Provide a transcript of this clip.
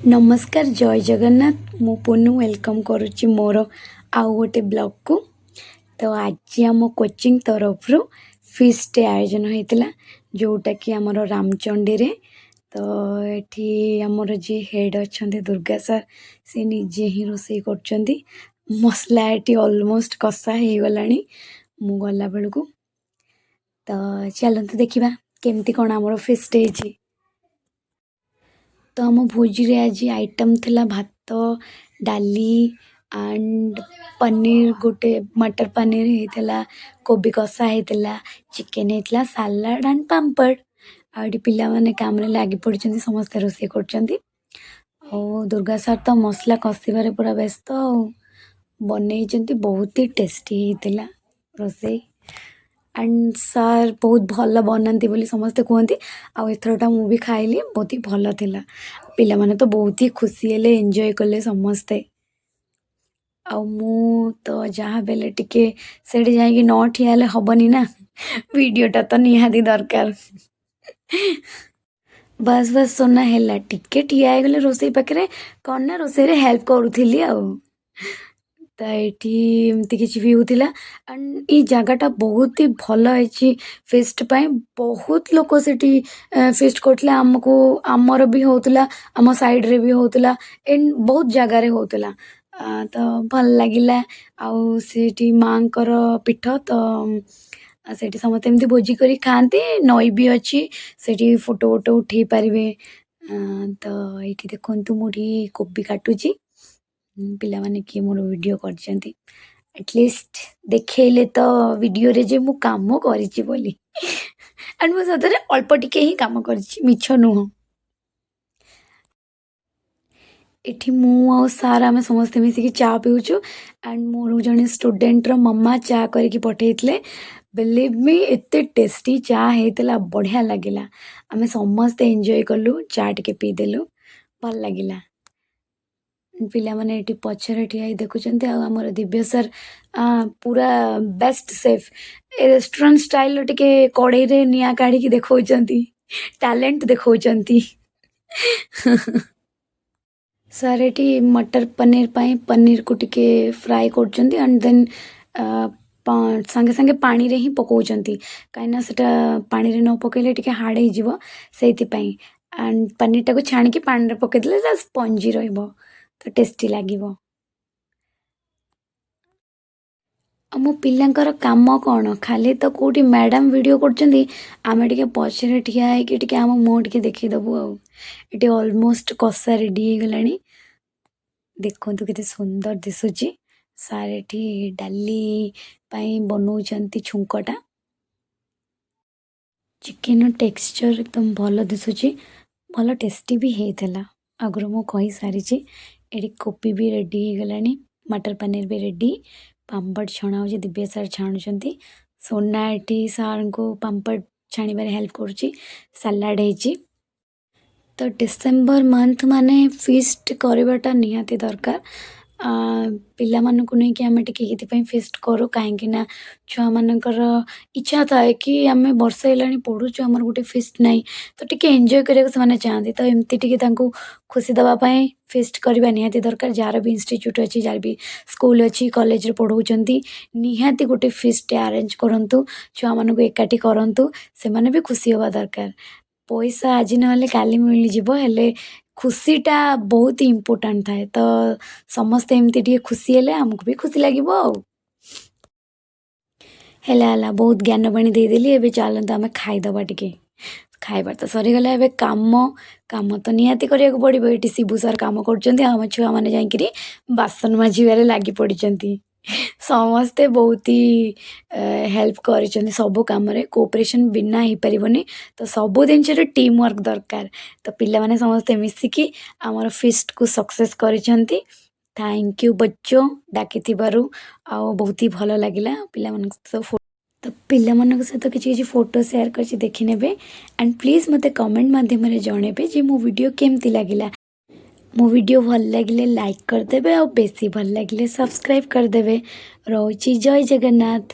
नमस्कार जय जगन्नाथ मु पुनः वेलकम करुच्ची मोर आउ गोटे ब्लॉग को। तो आज आम कोचिंग तरफ फीस्ट डे आयोजन होता जोटा कि आमर रामचंडी रे। तो ये आमर जी हेड अच्छा दुर्गा सर से निजे ही रोसे कर मसला ये ऑलमोस्ट कषा हो गला मु गला बेलू। तो चलते देखा केमती कौन आमर फीस्ट डे। तो आम भोजी रे आज आइटम थिला भात डाली एंड पनीर गोटे मटर पनीर होता कोबी कषा होता चिकेन होता सालाड एंड पापड़ आड़ी पिला माने काम रे लागी पड़ी समस्त रोसे कर। दुर्गा सर तो मसला कषिबार पूरा व्यस्त बन बहुत ही टेस्टी होता रोसे एंड सर बहुत भल बनाती बोली समस्ते कहते आथरटा मुझे खाइली बहुत ही भल थिला। पिला माने तो बहुत ही खुशी हेले एंजॉय कले समस्ते। मु तो जहाँ बेले टिके सेठी जाइए न ठिया हेले ना वीडियोटा तो निहाती दरकार। बस बस सोना है टिके ठिया हो गले रोसई पाखे कौन ना रोसई हेल्प करूली तो ये एमती किसी भी होता एंड ये जगहटा बहुत ही भल है फेस्ट पाई बहुत लोग से फेस्ट करते आमको आमर भी होता आम साइड रे भी होता एंड बहुत जगार होता। तो भल लगिला आठी माँ पीठ तो से समस्त एमती भोजी कर खाते नई भी अच्छी से फोटो वोटो उठे पारे। तो ये देखु मुझे कोबी काटुची पिला माने किए मोर वीडियो करछंती एटलिस्ट देखेले तो वीडियो रे जे मु काम करिछि बोली एंड मु सतरे अल्प टिके ही काम करिछि मिछ नुह। एठी मु आ सार आम समस्ते मिसिकी चा पिउछु एंड मोर जने स्टूडेंट रो मम्मा चा करके पठेइतले बिलीव मी एते टेस्टी चा हेतला बढ़िया लागिला आमे समस्ते एंजॉय कलु चा टिके पी देलु भल लागिला। पिला माने एटी पछरे ठिया देखुचंती आमर दिव्य सर पूरा बेस्ट सेफ ए रेस्टोरेंट स्टाइल टिके कड़े रे निया काढ़ी की देखौचंती टैलेंट देखौचंती। सर एटी मटर पनीर पाई पनीर को टिके फ्राई करचंती एंड देन संगे संगे पानी रे ही पकाउचंती कहीं सेटा पानी रे न पकेले टिके हार्ड हो जीवो सेति पई एंड पनीर टाको छाणी की पानी रे पके देले स्पंजी रहइबो तो टेस्टी लागिबो। मो पिलांकर काम कौन खाली तो कौटी मैडम वीडियो करछंती आमे टिके पछरे ठिया है कि टिके आम मुंह टिके देखि दबु ये ऑलमोस्ट कषा रेडी हो गलानी देखंतु केते सुंदर दिसुची। सार एठी डाली पाई बनौचंती छुंकटा चिकेन टेक्सचर एकदम भल दिसुची भल टेस्टी भी हेतला आगुर मु कहि सारिची। एठी कोबी भी रेडी हो गलानी मटर पनीर भी रेडी पापड़ छणा हो दिव्य सर छाणुचंती सोना एठी सार को पापड़ छाणीबार हेल्प करुची सालाड हेची। तो डिसेम्बर मंथ माने फीस्ट करवाटा निहाती दरकार पिला मानकु नहीं कि आमे टिके केति फीस्ट करू कहीं छुआ मानकर इच्छा थाए कि आमे वर्ष हेलानी पढ़ुचु आमर गोटे फीस्ट नहीं तो टिके एंजॉय करने से चाहती तो एमती टिके तांकु खुशी दवापाई फीस्ट करवा निहाती दरकार जार भी इंस्टीट्यूट अच्छी जार भी स्कूल अच्छी कॉलेज रे पढ़ाउचंती निहाती गोटे फीस्ट अरेंज करंतु छुआ मानकु एकाठी करंतु से माने भी खुशी होवा दरकार। पैसा आज ना काली मिलଯିବ हेले खुशीटा बहुत ही इम्पोर्टाट थाए तो समस्ते एमती टिके खुशी हेले आमको भी खुशी लगिबो हेला बहुत ज्ञान बाणी देदेली एबे चलंतु आमे खाइदबा टिके खाइबार तो सरीगला एबे काम काम तो निहाती करिया पड़िबो एटी शिबू सर काम करचंती आम छुआ माने जाइकरी बासन माजिबारे लागी पड़िचंती समस्ते बहुत ही हेल्प कर सब कम कोऑपरेशन बिना हो पारिबनी तो सब जिन टीम वर्क दरकार तो पिला माने समस्ते मिसिकी आमर फीस्ट को सक्सेस करिसेंती। थैंक यू बच्चों डाकी बहुत ही भल लगिला पिला तो पिला सहित किसी फोटो शेयर कर देखी नेबे एंड प्लीज मते कमेंट माध्यम जणेबे जे मो वीडियो केमती लगिला मो वीडियो भल लगिले लाइक करदेवे और बेसी भल लगिले सब्सक्राइब करदेवे। रोची जय जगन्नाथ।